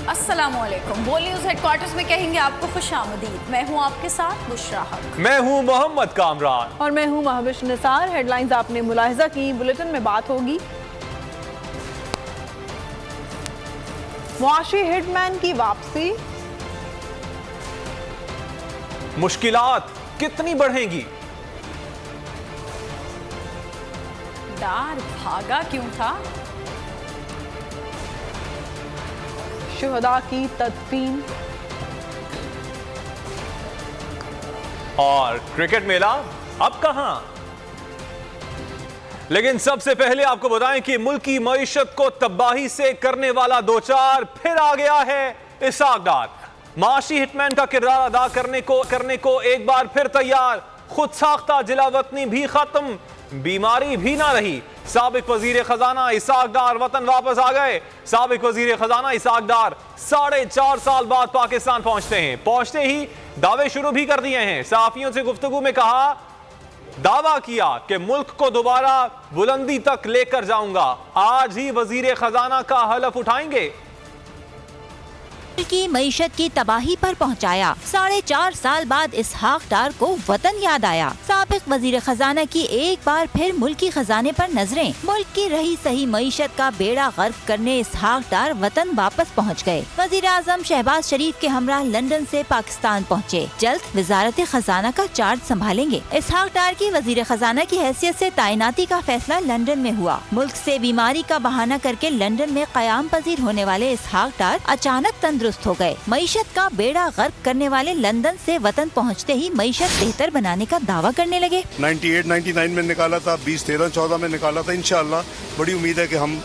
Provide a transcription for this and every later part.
अस्सलामुअलैकुम। बोल news headquarters में कहेंगे आपको खुशामदीद। मैं हूं आपके साथ बुशरा हक। मैं हूं मोहम्मद कामरान और मैं हूं महविश निसार। हेडलाइंस आपने मुलाहिजा की, बुलेटिन में बात होगी। मुआशी हिटमैन की वापसी, मुश्किलात कितनी बढ़ेंगी, डार भागा क्यों था, शुहदा की तदफीन और क्रिकेट मेला अब कहां। लेकिन सबसे पहले आपको बताएं कि मुल्क की मईशत को तबाही से करने वाला दो चार फिर आ गया है इसहाक डार। माशी हिटमैन का किरदार अदा करने को एक बार फिर तैयार। खुद साख्ता जिलावतनी भी खत्म, बीमारी भी ना रही। साबिक वजीर खजाना इसहाक डार वतन वापस आ गए। साबिक वजीर खजाना इसहाक डार 4.5 साल बाद पाकिस्तान पहुंचते हैं। पहुंचते ही दावे शुरू भी कर दिए हैं। सहाफियों से गुफ्तगू में कहा, दावा किया कि मुल्क को दोबारा बुलंदी तक लेकर जाऊंगा। आज ही वजीर खजाना का हलफ उठाएंगे। की मईशत की तबाही पर पहुंचाया। 4.5 साल बाद इसहाक डार को वतन याद आया। साबिक वजीर खजाना की एक बार फिर मुल्की खजाने पर नजरें। मुल्क की रही सही मईशत का बेड़ा गर्क करने इसहाक डार वतन वापस पहुंच गए। वजीर आजम शहबाज शरीफ के हमरा लंदन से पाकिस्तान पहुंचे। जल्द वजारत खजाना का चार्ज संभालेंगे। इसहाक डार की वजीर खजाना की हैसियत से तैनाती का फैसला लंदन में हुआ। मुल्क से बीमारी का बहाना करके लंदन में कयाम पजीर होने वाले इसहाक डार अचानक तंदुरुस्त हो गए। मईशत का बेड़ा गर्क करने वाले लंदन से वतन पहुंचते ही मईशत बेहतर बनाने का दावा करने लगे। 98-99 में निकाला था, 2013-14 में निकाला था। इंशाअल्लाह बड़ी उम्मीद है कि हम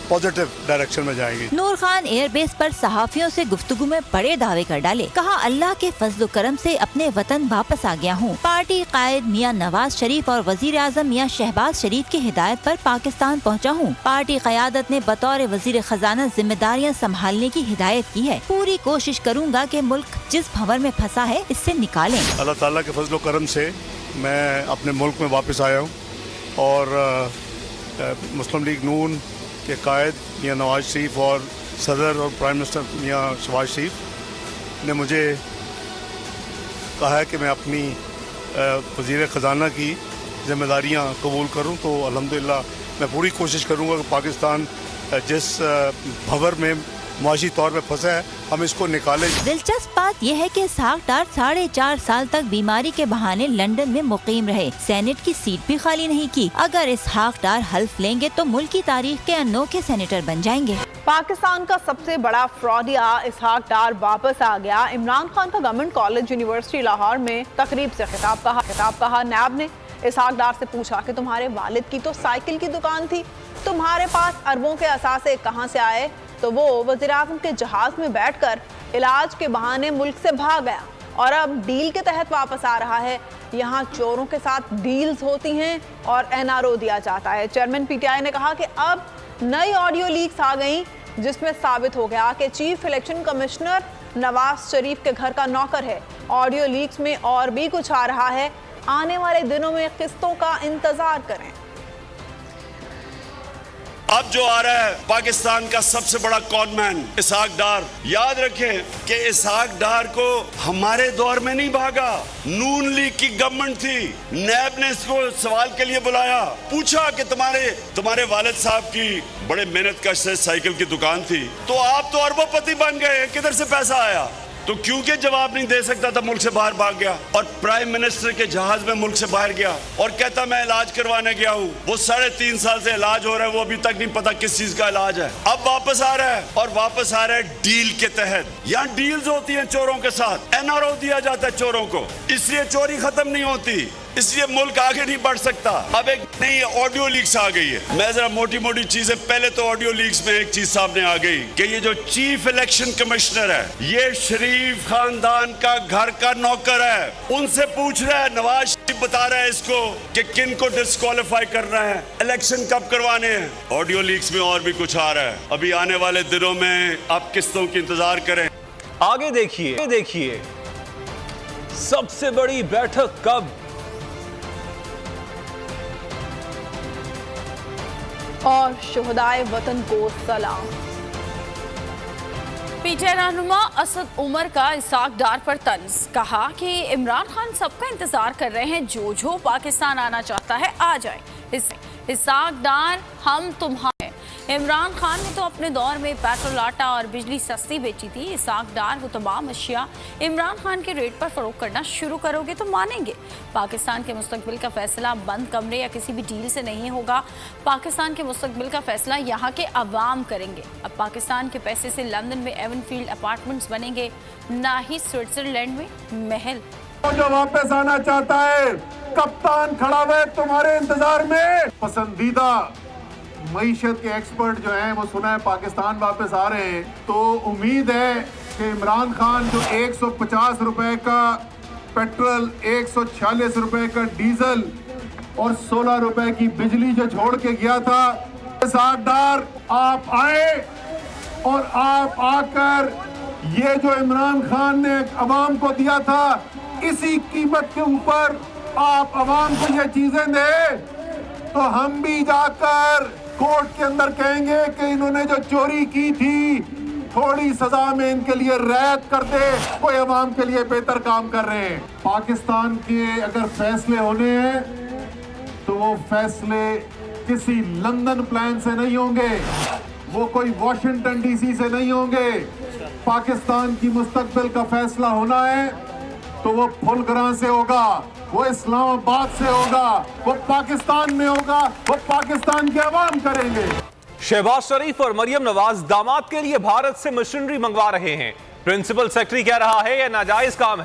पॉजिटिव डायरेक्शन में जाएंगे। नूर खान एयरबेस पर सहाफियों से गुफ्तगू में बड़े दावे कर डाले। कहा, अल्लाह के फजल करम से अपने वतन वापस आ गया हूँ। पार्टी कायद मियां नवाज शरीफ और वजीर आजम मियां शहबाज शरीफ की हिदायत पर पाकिस्तान पहुँचा हूँ। पार्टी क़यादत ने बतौर वजीर खजाना जिम्मेदारियाँ संभालने की हिदायत की है। पूरी कोशिश करूँगा कि मुल्क जिस भंवर में फंसा है इससे निकालें। अल्लाह ताला के फजल करम से मैं अपने मुल्क में वापस आया हूँ और मुस्लिम लीग नून के कायद मियां नवाज शरीफ और सदर और प्राइम मिनिस्टर मियां शहबाज शरीफ ने मुझे कहा है कि मैं अपनी वज़ीर ख़जाना की जिम्मेदारियां कबूल करूं। तो अल्हम्दुलिल्लाह मैं पूरी कोशिश करूंगा कि पाकिस्तान जिस भंवर में मुआशी तौर पे फंसा है हम इसको निकालें। दिलचस्प बात यह है कि इसहाक डार 4.5 साल तक बीमारी के बहाने लंदन में मुकीम रहे। सेनेट की सीट भी खाली नहीं की। अगर इसहाक डार हल्फ लेंगे तो मुल्क की तारीख के अनोखे सेनेटर बन जाएंगे। पाकिस्तान का सबसे बड़ा फ्रॉडिया इसहाक डार वापस आ गया। इमरान खान का गवर्नमेंट कॉलेज यूनिवर्सिटी लाहौर में तकरीब से खिताब कहा। नैब ने इसहाक डार से पूछा कि तुम्हारे वालिद की तो साइकिल की दुकान थी, तुम्हारे पास अरबों के असासे कहाँ से आए? तो वो वज़ीर आज़म के जहाज में बैठकर इलाज के बहाने मुल्क से भाग गया और अब डील के तहत वापस आ रहा है। यहाँ चोरों के साथ डील्स होती हैं और NRO दिया जाता है। चेयरमैन PTI ने कहा कि अब नई ऑडियो लीक्स आ गई जिसमें साबित हो गया कि chief election commissioner Nawaz Sharif के घर का नौकर है। ऑडियो लीक्स में और भी कुछ आ रहा है। आने वाले दिनों में किस्तों का इंतजार करें। अब जो आ रहा है पाकिस्तान का सबसे बड़ा कॉनमैन इसहाक डार। याद रखें कि इसहाक डार को हमारे दौर में नहीं भागा, नून लीग की गवर्नमेंट थी। नैब ने इसको सवाल के लिए बुलाया, पूछा कि तुम्हारे वालिद साहब की बड़े मेहनत कश से साइकिल की दुकान थी, तो आप तो अरबोपति बन गए, किधर से पैसा आया? तो क्योंकि जवाब नहीं दे सकता था मुल्क से बाहर भाग गया और प्राइम मिनिस्टर के जहाज में मुल्क से बाहर गया और कहता मैं इलाज करवाने गया हूँ। वो 3.5 साल से इलाज हो रहा है, वो अभी तक नहीं पता किस चीज का इलाज है। अब वापस आ रहा है और वापस आ रहा है डील के तहत। यहाँ डील्स होती हैं चोरों के साथ, NRO दिया जाता है चोरों को, इसलिए चोरी खत्म नहीं होती, इसलिए मुल्क आगे नहीं बढ़ सकता। अब एक नई ऑडियो लीक्स आ गई है। मैं जरा मोटी मोटी चीजें, पहले तो ऑडियो लीक्स में एक चीज सामने आ गई कि ये जो चीफ इलेक्शन कमिश्नर है ये शरीफ खानदान का घर का नौकर है। उनसे पूछ रहा है, नवाज शरीफ बता रहा है इसको कि किन को डिस्क्वालीफाई करना है, इलेक्शन कब करवाने हैं। ऑडियो लीक्स में और भी कुछ आ रहा है। अभी आने वाले दिनों में आप किस्तों की इंतजार करें। आगे देखिए सबसे बड़ी बैठक कब? और शुहदाए वतन को सलाम। पीटीआई रहनुमा असद उमर का इसाक डार पर तंज, कहा कि इमरान खान सबका इंतजार कर रहे हैं, जो पाकिस्तान आना चाहता है आ जाए। इसाक डार हम तुम्हारे। इमरान खान ने तो अपने दौर में पेट्रोल, आटा और बिजली सस्ती बेची थी। इसाक डार वो तमाम अशिया इमरान खान के रेट पर फरोख्त करना शुरू करोगे तो मानेंगे। पाकिस्तान के मुस्तकबिल का फैसला बंद कमरे या किसी भी डील से नहीं होगा। पाकिस्तान के मुस्तकबिल का फैसला यहाँ के अवाम करेंगे। अब पाकिस्तान के पैसे से लंदन में एवनफील्ड अपार्टमेंट्स बनेंगे, ना ही स्विट्जरलैंड में महल। जो वापस आना चाहता है, कप्तान खड़ा हुआ है तुम्हारे इंतजार में। पसंदीदा मईशत के एक्सपर्ट जो हैं वो सुना है पाकिस्तान वापस आ रहे हैं, तो उम्मीद है कि इमरान खान जो 150 रुपए का पेट्रोल, 146 रुपए का डीजल और 16 रुपए की बिजली जो छोड़ के गया था, इसाक डार आप आए और आप आकर ये जो इमरान खान ने अवाम को दिया था, इसी कीमत के ऊपर आप अवाम को ये चीजें दें, तो हम भी जाकर कोर्ट के अंदर कहेंगे कि इन्होंने जो चोरी की थी, थोड़ी सजा में इनके लिए रियायत कर दे, कोई अवाम के लिए बेहतर काम कर रहे हैं। पाकिस्तान के अगर फैसले होने हैं तो वो फैसले किसी लंदन प्लान से नहीं होंगे, वो कोई वॉशिंगटन डीसी से नहीं होंगे। पाकिस्तान की मुस्तकबिल का फैसला होना है तो वो फुलगरां से होगा, वो इस्लामाबाद से होगा, वो पाकिस्तान में होगा, वो पाकिस्तान के अवाम करेंगे। शहबाज शरीफ और मरियम नवाज दामाद के लिए भारत से मशीनरी मंगवा रहे हैं। प्रिंसिपल सेक्रेटरी कह रहा है यह नाजायज काम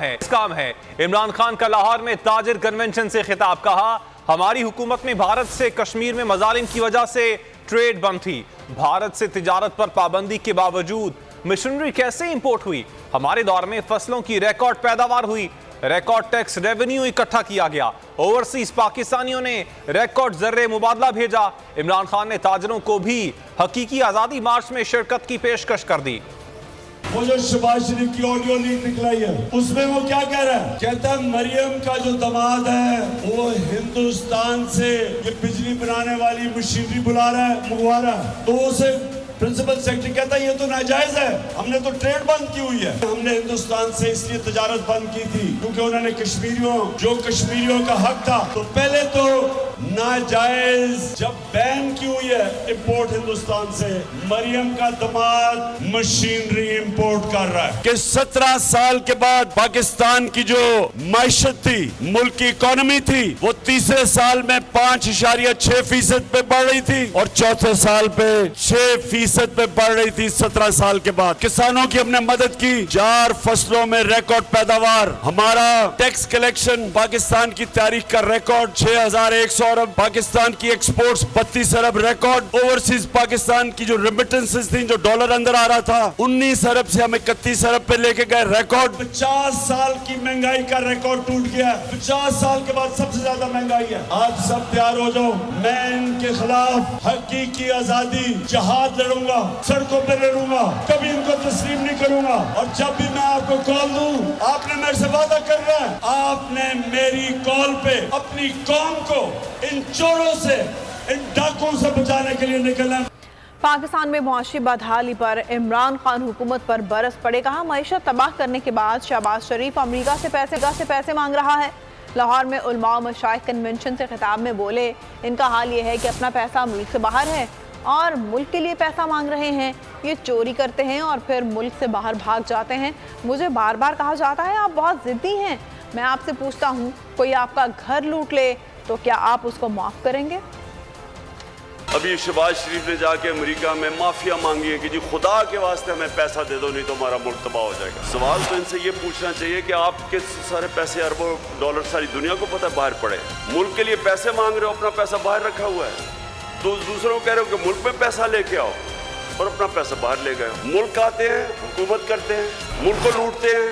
है। इमरान खान का लाहौर में ताजिर कन्वेंशन से खिताब, कहा हमारी हुकूमत में भारत से कश्मीर में मजालिम की वजह से ट्रेड बंद थी। भारत से तिजारत पर पाबंदी के बावजूद मशीनरी कैसे इंपोर्ट हुई? हमारे दौर में फसलों की रिकॉर्ड पैदावार हुई, रिकॉर्ड टैक्स रेवेन्यू इकट्ठा किया गया, ओवरसीज पाकिस्तानियों ने रिकॉर्ड जर्रे मुबादला भेजा। इमरान खान ने ताजरों को भी हकीकी आजादी मार्च में शिरकत की पेशकश कर दी। वो जो शहबाज शरीफ की ऑडियो लीक निकलाई है, उसमें वो क्या कह रहा है? कहता है मरियम का जो दामाद है वो हिंदुस्तान से ये बिजली बनाने वाली मशीनरी मंगवा रहा है। तो उसे प्रिंसिपल सेक्रेटरी कहता है ये तो नाजायज है, हमने तो ट्रेड बंद की हुई है। हमने हिंदुस्तान से इसलिए तजारत बंद की थी क्योंकि उन्होंने कश्मीरियों का हक था। तो पहले तो नाजायज जब बैन की हुई है इंपोर्ट हिंदुस्तान से, मरियम का दामाद मशीनरी इंपोर्ट कर रहा है कि 17 साल के बाद पाकिस्तान की जो माइशत थी, मुल्क की इकोनॉमी थी, वो तीसरे साल में 5.6% पे बढ़ रही थी और चौथे साल पे 6% पे बढ़ रही थी। 17 साल के बाद किसानों की हमने मदद की, 4 फसलों में रिकॉर्ड पैदावार, हमारा टैक्स कलेक्शन पाकिस्तान की तारीख का रिकॉर्ड 6,100 अरब, पाकिस्तान की एक्सपोर्ट्स 32 अरब रिकॉर्ड, ओवरसीज पाकिस्तान की जो रेमिटेंसेस थी, जो डॉलर अंदर आ रहा था, 19 अरब से हम 31 अरब पे लेके गए रिकॉर्ड। 50 साल की महंगाई का रिकॉर्ड टूट गया। 50 साल के बाद सबसे ज्यादा महंगाई है। आप सब तैयार हो जाओ, मैं इनके खिलाफ हकीकी आजादी जहाद लड़ूंगा, सड़कों पर लड़ूंगा, कभी इनको तस्लीम नहीं करूंगा। और जब भी मैं आपको कॉल दूं, आपने मेरे से वादा करना है, आपने मेरी कॉल पे अपनी कौम को इन चोरों से, इन डाकुओं से बचाने के लिए निकलना। पाकिस्तान में मुआशी बदहाली पर इमरान खान हुकूमत पर बरस पड़े। कहा मईशत तबाह करने के बाद शहबाज शरीफ अमेरिका से पैसे मांग रहा है। लाहौर में उलमा और मशाइख कन्वेंशन से खिताब में बोले, इनका हाल ये है कि अपना पैसा मुल्क से बाहर है और मुल्क के लिए पैसा मांग रहे हैं। ये चोरी करते हैं और फिर मुल्क से बाहर भाग जाते हैं। मुझे बार बार कहा जाता है आप बहुत ज़िद्दी हैं। मैं आपसे पूछता हूँ, कोई आपका घर लूट ले तो क्या आप उसको माफ़ करेंगे? अभी शहबाज शरीफ ने जाके अमेरिका में माफिया मांगी है कि जी खुदा के वास्ते हमें पैसा दे दो, नहीं तो हमारा मुल्क तबाह हो जाएगा। सवाल तो इनसे ये पूछना चाहिए कि आपके सारे पैसे, अरबों डॉलर सारी दुनिया को पता है बाहर पड़े, मुल्क के लिए पैसे मांग रहे हो, अपना पैसा बाहर रखा हुआ है, तो दूसरों को कह रहे हो कि मुल्क में पैसा लेके आओ और अपना पैसा बाहर ले गए। मुल्क आते हैं, हुकूमत करते हैं, मुल्क को लूटते हैं,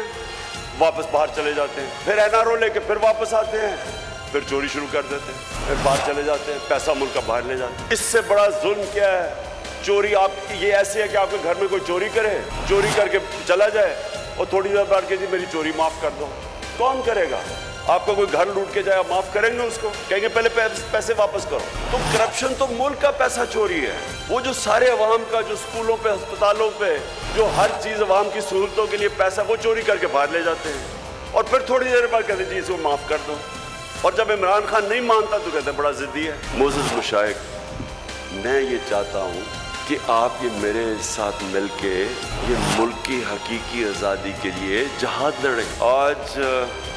वापस बाहर चले जाते हैं, फिर एनआरओ लेके फिर वापस आते हैं, फिर चोरी शुरू कर देते हैं, फिर बाहर चले जाते हैं, पैसा मुल्क का बाहर ले जाते हैं। इससे बड़ा जुल्म क्या है? चोरी आप ये ऐसे है कि आपके घर में कोई चोरी करे, चोरी करके चला जाए और थोड़ी देर बाद के जी मेरी चोरी माफ कर दो। कौन करेगा? आपका कोई घर लूट के जाए, माफ करेंगे उसको? कहेंगे पहले पैसे वापस करो। तो करप्शन तो मुल्क का पैसा चोरी है। वो जो सारे अवाम का, जो स्कूलों पे, अस्पतालों पे, जो हर चीज़ अवाम की सहूलतों के लिए पैसा वो चोरी करके बाहर ले जाते हैं और फिर थोड़ी देर बाद कहते जी इसको माफ़ कर दो। और जब इमरान खान नहीं मानता तो कहते बड़ा ज़िद्दी है। मोज़ेज़ मुशाइख, मैं ये चाहता हूँ कि आप ये मेरे साथ मिलके ये मुल्क की हकीकी आज़ादी के लिए जहाद लड़ें। आज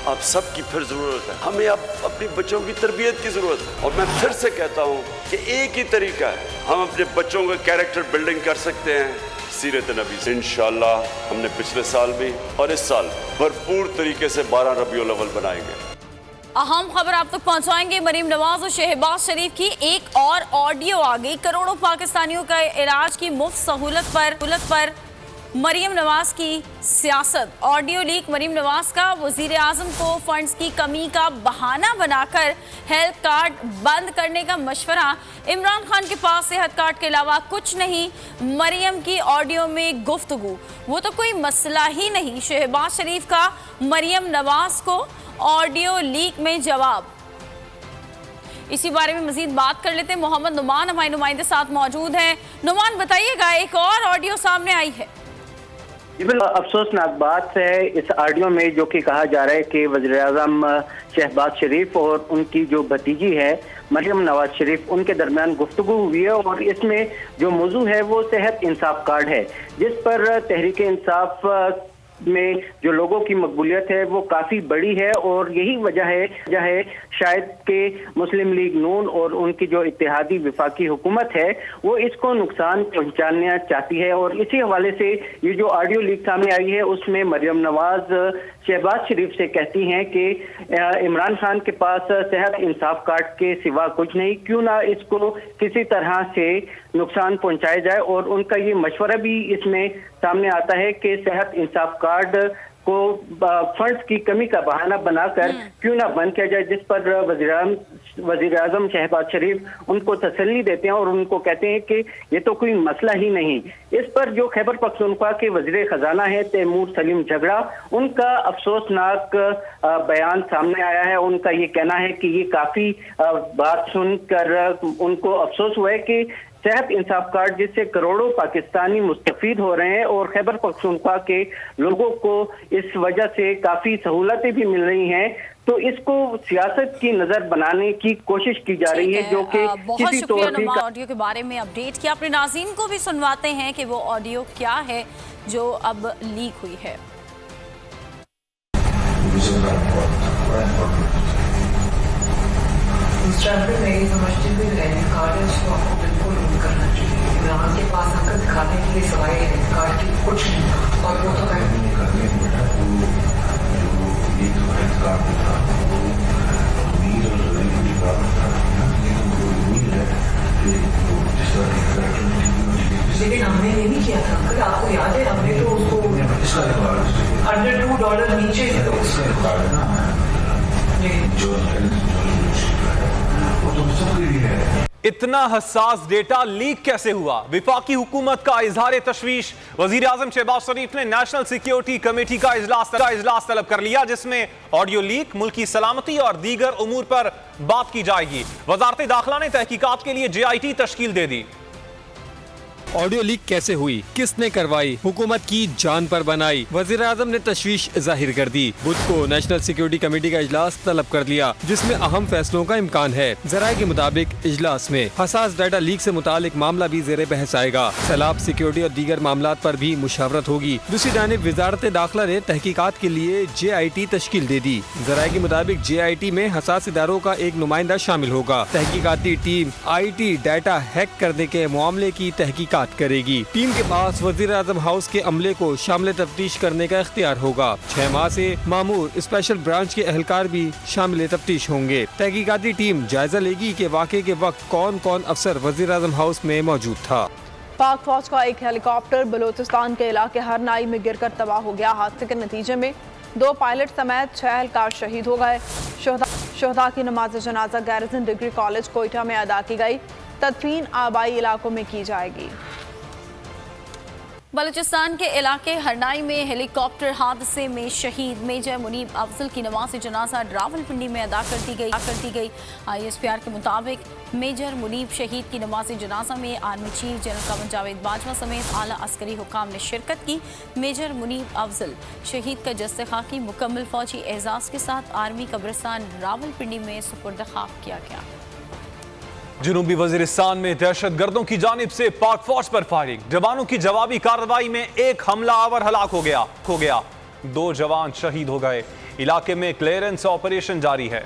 आप सबकी फिर ज़रूरत है, हमें अब अपने बच्चों की तरबियत की ज़रूरत है। और मैं फिर से कहता हूँ कि एक ही तरीका है, हम अपने बच्चों का कैरेक्टर बिल्डिंग कर सकते हैं सीरत नबी से। इंशाअल्लाह हमने पिछले साल भी और इस साल भरपूर तरीके से 12 रबीउल अव्वल बनाएंगे। अहम खबर आप तक पहुंचाएंगे। मरीम नवाज और शहबाज शरीफ की एक और ऑडियो आ गई। करोड़ों पाकिस्तानियों का इलाज की मुफ्त सहूलत पर मरीम नवाज की सियासत। Audio leak. मरीम नवाज का वजीर आजम को फंड्स की कमी का बहाना बनाकर हेल्थ कार्ड बंद करने का मशवरा। इमरान खान के पास सेहत कार्ड के अलावा कुछ नहीं। मरीम की ऑडियो में गुफ्तगू, वो तो कोई मसला ही नहीं। शहबाज शरीफ का मरीम नवाज को ऑडियो लीक में जवाब। इसी बारे में मजीद बात कर लेते हैं। मोहम्मद नुमान हमारे नुमाइंदे साथ मौजूद हैं। नुमान बताइएगा, एक और ऑडियो सामने आई है। अफसोसनाक बात है इस ऑडियो में, जो कि कहा जा रहा है कि वज़ीर आज़म शहबाज शरीफ और उनकी जो भतीजी है मरियम नवाज शरीफ, उनके दरमियान गुफ्तगू हुई है और इसमें जो मौजू है वो सेहत इंसाफ कार्ड है, जिस पर तहरीक इंसाफ में जो लोगों की मकबूलियत है वो काफ़ी बड़ी है। और यही वजह है शायद कि मुस्लिम लीग नून और उनकी जो इत्तेहादी विफाकी हुकूमत है वो इसको नुकसान पहुंचाना चाहती है। और इसी हवाले से ये जो ऑडियो लीक सामने आई है उसमें मरियम नवाज शहबाज शरीफ से कहती हैं कि इमरान खान के पास सेहत इंसाफ कार्ड के सिवा कुछ नहीं, क्यों ना इसको किसी तरह से नुकसान पहुंचाया जाए। और उनका ये मशवरा भी इसमें सामने आता है कि सेहत इंसाफ कार्ड को फंड्स की कमी का बहाना बनाकर क्यों ना बंद किया जाए, जिस पर वज़ीर आज़म शहबाज शरीफ उनको तसल्ली देते हैं और उनको कहते हैं कि ये तो कोई मसला ही नहीं। इस पर जो खैबर पख्तूनख्वा के वज़ीर ख़जाना है तैमूर सलीम झगड़ा, उनका अफसोसनाक बयान सामने आया है। उनका ये कहना है कि ये काफ़ी बात सुनकर उनको अफसोस हुआ है कि सेहत इंसाफ कार्ड जिससे करोड़ों पाकिस्तानी मुस्तफीद हो रहे हैं और खैबर पख्तूनख्वा के लोगों को इस वजह से काफ़ी सहूलतें भी मिल रही हैं, तो इसको सियासत की नजर बनाने की कोशिश की जा रही है, जो कि बहुत शुक्रिया ऑडियो के बारे में अपडेट किया। अपने नाज़रीन को भी सुनवाते हैं कि वो ऑडियो क्या है जो अब लीक हुई है। मैं ये समझती हूँ रेंट कार्ड है उसको आपको बिल्कुल रूल करना चाहिए। इमरान के पास आकर दिखाने के लिए सवाई रेंट कार्ड की कुछ नहीं, और वो तो लेकिन हमने ये नहीं किया था अंकल, आपको याद है हमने तो उसको अंडर $2 नीचे इतना हसास डेटा लीक कैसे हुआ? विफाकी हुकूमत का इजहार तशवीश। वजीर आजम शहबाज शरीफ ने नेशनल सिक्योरिटी कमेटी का इजलास तलब कर लिया, जिसमें ऑडियो लीक, मुल्की सलामती और दीगर उमूर पर बात की जाएगी। वजारत दाखिला ने तहकीकात के लिए JIT तश्कील दे दी। ऑडियो लीक कैसे हुई, किसने करवाई, हुकूमत की जान पर बनाई, वजीर आजम ने तशवीश जाहिर कर दी। बुध को नेशनल सिक्योरिटी कमेटी का इजलास तलब कर लिया, जिसमें अहम फैसलों का इम्कान है। जराये के मुताबिक इजलास में हसास डाटा लीक से मुतालिक मामला भी ज़ेरे बहस आएगा। सैलाब, सिक्योरिटी और दीगर मामलात पर भी मुशावरत होगी। दूसरी जानिब वजारत दाखिला ने तहकीकात के लिए JIT तश्कील दे दी। जराये के मुताबिक JIT में हसास इदारों का एक नुमाइंदा शामिल होगा। तहकीकाती टीम IT डाटा हैक करने के मामले की तहकीकात करेगी। टीम के पास वजीर आजम हाउस के अमले को शामिल तफ्तीश करने का इख्तियार होगा। 6 माह से मामूर स्पेशल ब्रांच के एहलकार भी शामिल तफ्तीश होंगे। तहकीकाती टीम जायजा लेगी कि वाक़े के वक्त कौन कौन अफसर वजीर आजम हाउस में मौजूद था। पाक फौज का एक हेलीकॉप्टर बलूचिस्तान के इलाके हरनाई में गिरकर तबाह हो गया। हादसे के नतीजे में 2 पायलट समेत 6 एहलकार शहीद हो गए। शोहदा की नमाज जनाजा गैरिसन डिग्री कॉलेज कोयटा में अदा की गई। तदफीन आबाई इलाकों में की जाएगी। बलूचिस्तान के इलाके हरनाई में हेलीकॉप्टर हादसे में शहीद मेजर मुनीब अफजल की नमाज जनाजा रावलपिंडी में अदा कर दी गई। ISPR के मुताबिक मेजर मुनीब शहीद की नमाज जनाजा में army chief general Qamar Javed Bajwa समेत आला अस्करी हुकाम ने शिरकत की। मेजर मुनीब अफजल शहीद का जस्ते खाकी मुकम्मल फौजी एजाज के साथ आर्मी कब्रिस्तान रावलपिंडी में सुपुर्द खाक किया गया। जनूबी वजीरिस्तान में दहशतगर्दों की जानिब से पाक फौज पर फायरिंग। जवानों की जवाबी कार्रवाई में एक हमलावर हलाक हो गया। 2 जवान शहीद हो गए। इलाके में क्लियरेंस ऑपरेशन जारी है।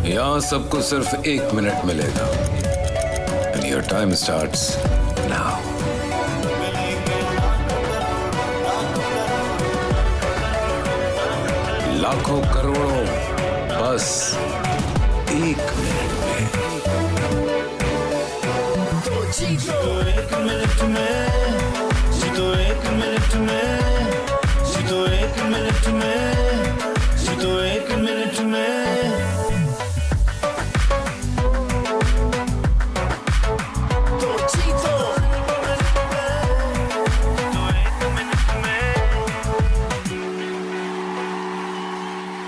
यहां सबको सिर्फ 1 मिनट मिलेगा। And your time starts now. लाखों करोड़ों बस 1 मिनट में। जीतो 1 मिनट में, जीतो 1 मिनट में, जीतो 1 मिनट में, जीतो 1 मिनट में।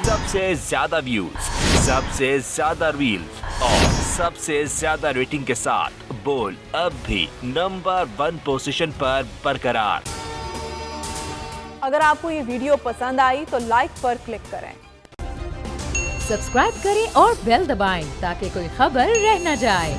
सबसे ज्यादा व्यूज, सबसे ज्यादा रील्स और सबसे ज्यादा रेटिंग के साथ बोल अब भी नंबर 1 पोजीशन पर बरकरार। अगर आपको ये वीडियो पसंद आई तो लाइक पर क्लिक करें, सब्सक्राइब करें और बेल दबाएं ताकि कोई खबर रह न जाए।